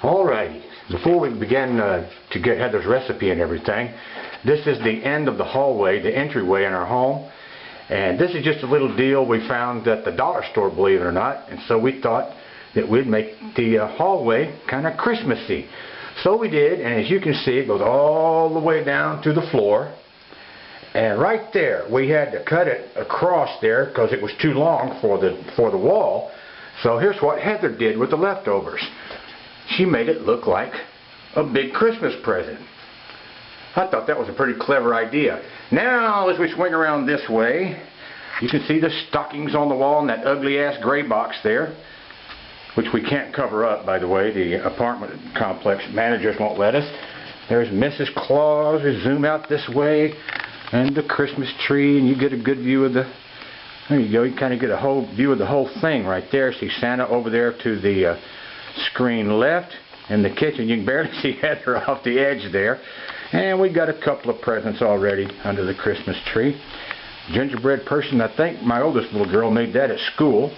Alrighty, before we begin to get Heather's recipe and everything, this is the end of the hallway, the entryway in our home. And this is just a little deal we found at the dollar store, believe it or not. And so we thought that we'd make the hallway kind of Christmassy. So we did, and as you can see, it goes all the way down to the floor. And right there, we had to cut it across there because it was too long for the wall. So here's what Heather did with the leftovers. She made it look like a big Christmas present. I thought that was a pretty clever idea. Now, as we swing around this way, you can see the stockings on the wall in that ugly-ass gray box there, which we can't cover up, by the way. The apartment complex managers won't let us. There's Mrs. Claus. We zoom out this way, and the Christmas tree, and you get a good view of the... There you go. You kind of get a whole view of the whole thing right there. See Santa over there to the screen left. In the kitchen, you can barely see Heather off the edge there. And we got a couple of presents already under the Christmas tree. Gingerbread person, I think my oldest little girl made that at school.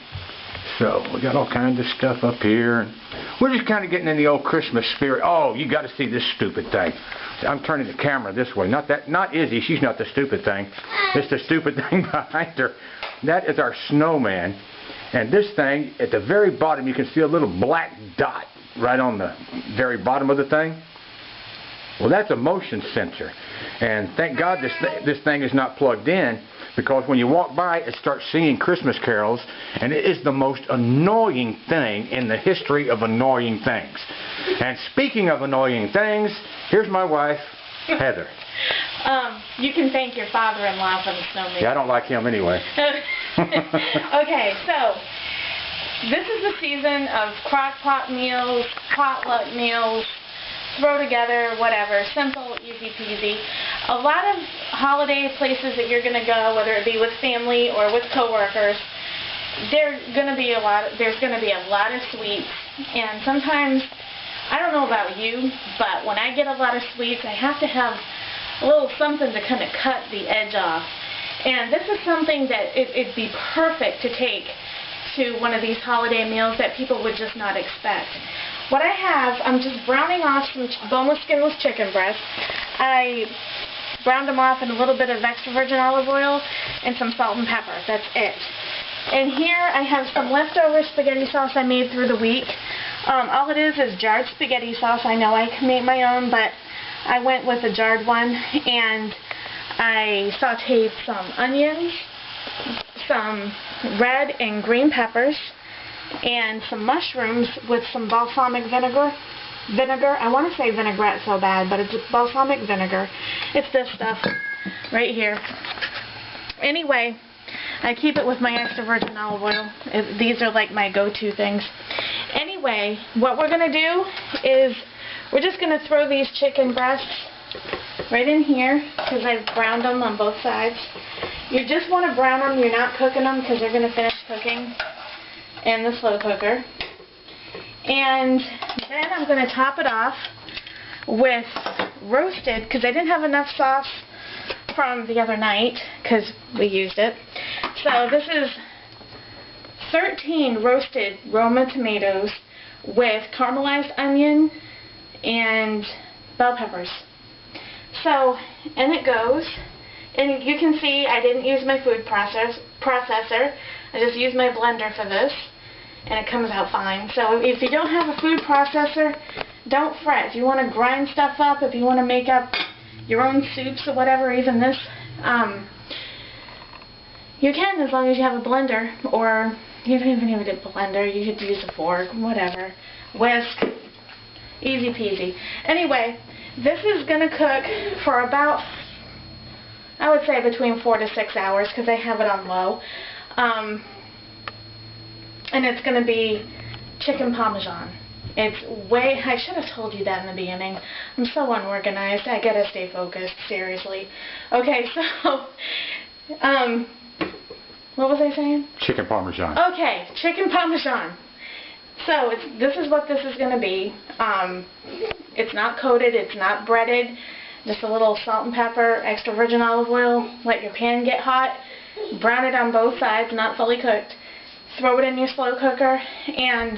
So we got all kinds of stuff up here. And we're just kind of getting in the old Christmas spirit. Oh, you got to see this stupid thing. I'm turning the camera this way. Not Izzy, she's not the stupid thing. It's the stupid thing behind her. That is our snowman. And this thing, at the very bottom, you can see a little black dot right on the very bottom of the thing. Well, that's a motion sensor. And thank God this thing is not plugged in, because when you walk by, it starts singing Christmas carols, and it is the most annoying thing in the history of annoying things. And speaking of annoying things, here's my wife, Heather. You can thank your father-in-law for the snowman. Yeah, I don't like him anyway. Okay, so this is the season of crock pot meals, potluck meals, throw together, whatever, simple, easy peasy. A lot of holiday places that you're going to go, whether it be with family or with coworkers, there's going to be a lot of sweets, and sometimes, I don't know about you, but when I get a lot of sweets, I have to have a little something to kind of cut the edge off. And this is something that it'd be perfect to take to one of these holiday meals that people would just not expect. What I have, I'm just browning off some boneless, skinless chicken breasts. I browned them off in a little bit of extra virgin olive oil and some salt and pepper. That's it. And here I have some leftover spaghetti sauce I made through the week. All it is jarred spaghetti sauce. I know I can make my own, but I went with a jarred one, and I sauteed some onions, some red and green peppers, and some mushrooms with some balsamic vinegar. I want to say vinaigrette so bad, but it's balsamic vinegar. It's this stuff right here. Anyway, I keep it with my extra virgin olive oil. These are like my go-to things. Anyway, what we're going to do is we're just going to throw these chicken breasts right in here, because I've browned them on both sides. You just want to brown them. You're not cooking them, because they're going to finish cooking in the slow cooker. And then I'm going to top it off with roasted, because I didn't have enough sauce from the other night, because we used it. So this is 13 roasted Roma tomatoes with caramelized onion and bell peppers. So, and it goes, and you can see I didn't use my food processor. I just used my blender for this, and it comes out fine. So if you don't have a food processor, don't fret. If you want to grind stuff up, if you want to make up your own soups or whatever, even this, you can, as long as you have a blender, or you don't even need a blender. You could use a fork, whatever. Whisk. Easy peasy. Anyway, this is going to cook for about, I would say between 4 to 6 hours, because I have it on low. And it's going to be chicken Parmesan. I should have told you that in the beginning. I'm so unorganized. I gotta stay focused, seriously. Okay, so, what was I saying? Chicken Parmesan. Okay, chicken Parmesan. So, this is what this is going to be. It's not coated, it's not breaded. Just a little salt and pepper, extra virgin olive oil. Let your pan get hot. Brown it on both sides, not fully cooked. Throw it in your slow cooker, and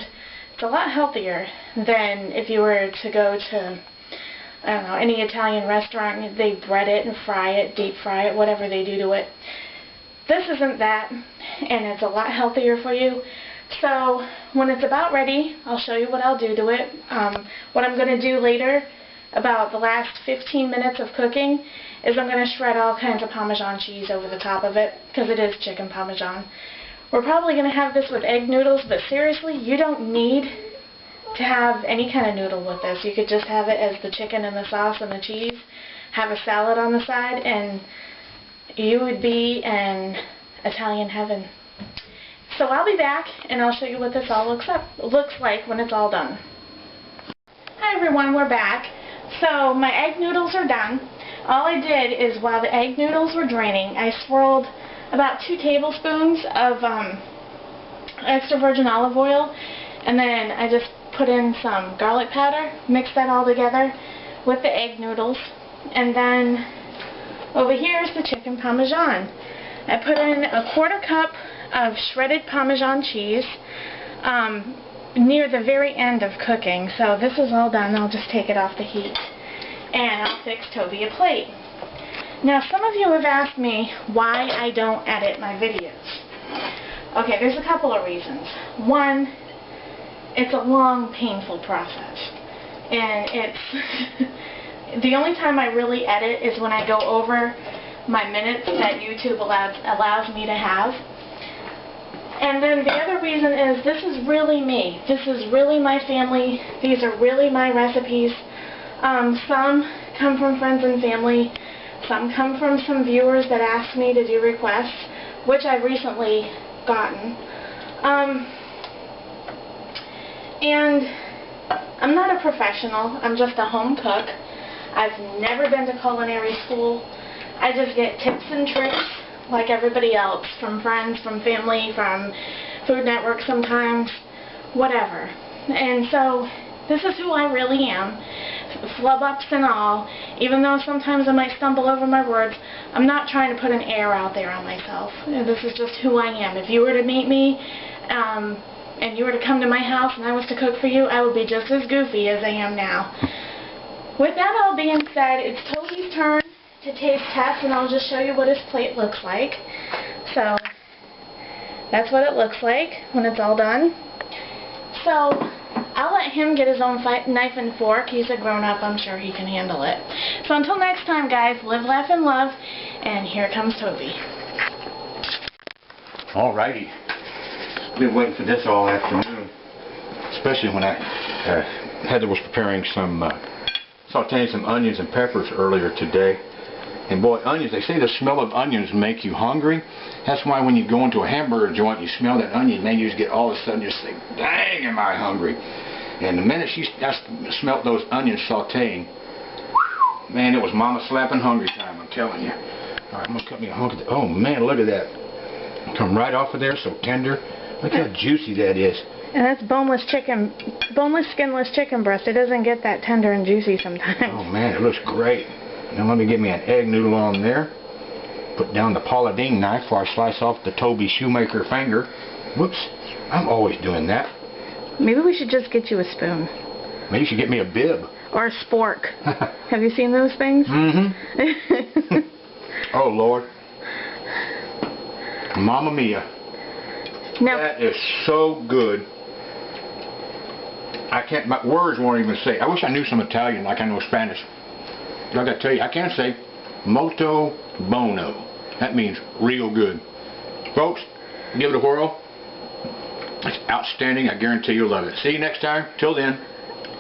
it's a lot healthier than if you were to go to, I don't know, any Italian restaurant. They bread it and fry it, deep fry it, whatever they do to it. This isn't that, and it's a lot healthier for you. So when it's about ready, I'll show you what I'll do to it. What I'm going to do later, about the last 15 minutes of cooking, is I'm going to shred all kinds of Parmesan cheese over the top of it, because it is chicken Parmesan. We're probably going to have this with egg noodles, but seriously, you don't need to have any kind of noodle with this. You could just have it as the chicken and the sauce and the cheese, have a salad on the side, and you would be in Italian heaven. So I'll be back, and I'll show you what this all looks like when it's all done. Hi everyone, we're back. So my egg noodles are done. All I did is, while the egg noodles were draining, I swirled about 2 tablespoons of extra virgin olive oil, and then I just put in some garlic powder, mixed that all together with the egg noodles, and then over here is the chicken Parmesan. I put in a 1/4 cup of shredded Parmesan cheese near the very end of cooking. So this is all done. I'll just take it off the heat, and I'll fix Toby a plate. Now, some of you have asked me why I don't edit my videos. Okay, there's a couple of reasons. One, it's a long, painful process, and it's the only time I really edit is when I go over my minutes that YouTube allows me to have. And then the other reason is, this is really me. This is really my family. These are really my recipes. Some come from friends and family. Some come from some viewers that asked me to do requests, which I've recently gotten. And I'm not a professional. I'm just a home cook. I've never been to culinary school. I just get tips and tricks like everybody else, from friends, from family, from Food Network sometimes, whatever. And so this is who I really am, flub-ups and all. Even though sometimes I might stumble over my words, I'm not trying to put an air out there on myself. This is just who I am. If you were to meet me and you were to come to my house and I was to cook for you, I would be just as goofy as I am now. With that all being said, it's Toby's turn to taste test, and I'll just show you what his plate looks like. So that's what it looks like when it's all done. So I'll let him get his own knife and fork. He's a grown-up. I'm sure he can handle it. So until next time, guys, live, laugh, and love. And here comes Toby. Alrighty. Been waiting for this all afternoon, especially when Heather was preparing sauteing some onions and peppers earlier today. And boy, onions, they say the smell of onions make you hungry. That's why when you go into a hamburger joint, you smell that onion, man, you just get all of a sudden just think, dang, am I hungry. And the minute she smelled those onions sauteing, man, it was mama slapping hungry time, I'm telling you. All right, I'm going to cut me a hunk of that. Oh, man, look at that. Come right off of there, so tender. Look how juicy that is. And that's boneless chicken, boneless, skinless chicken breast. It doesn't get that tender and juicy sometimes. Oh, man, it looks great. Now let me get me an egg noodle on there. Put down the Paula Deen knife before I slice off the Toby Shoemaker finger. Whoops, I'm always doing that. Maybe we should just get you a spoon. Maybe you should get me a bib. Or a spork. Have you seen those things? Mm-hmm. Oh, Lord. Mamma mia. Now, that is so good. I can't, my words won't even say. I wish I knew some Italian like I know Spanish. I gotta tell you, I can say molto buono. That means real good. Folks, give it a whirl. It's outstanding. I guarantee you'll love it. See you next time. Till then,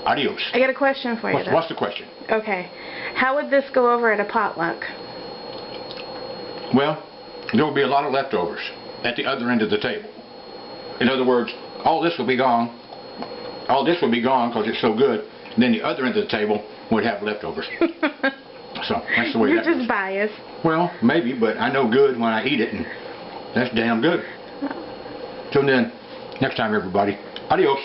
adios. I got a question for you. What's the question? Okay. How would this go over at a potluck? Well, there will be a lot of leftovers at the other end of the table. In other words, all this will be gone. All this will be gone because it's so good. And then the other end of the table would have leftovers. So that's the way You're that just goes. biased. Well, maybe, but I know good when I eat it, and that's damn good. Till then, next time, everybody. Adios.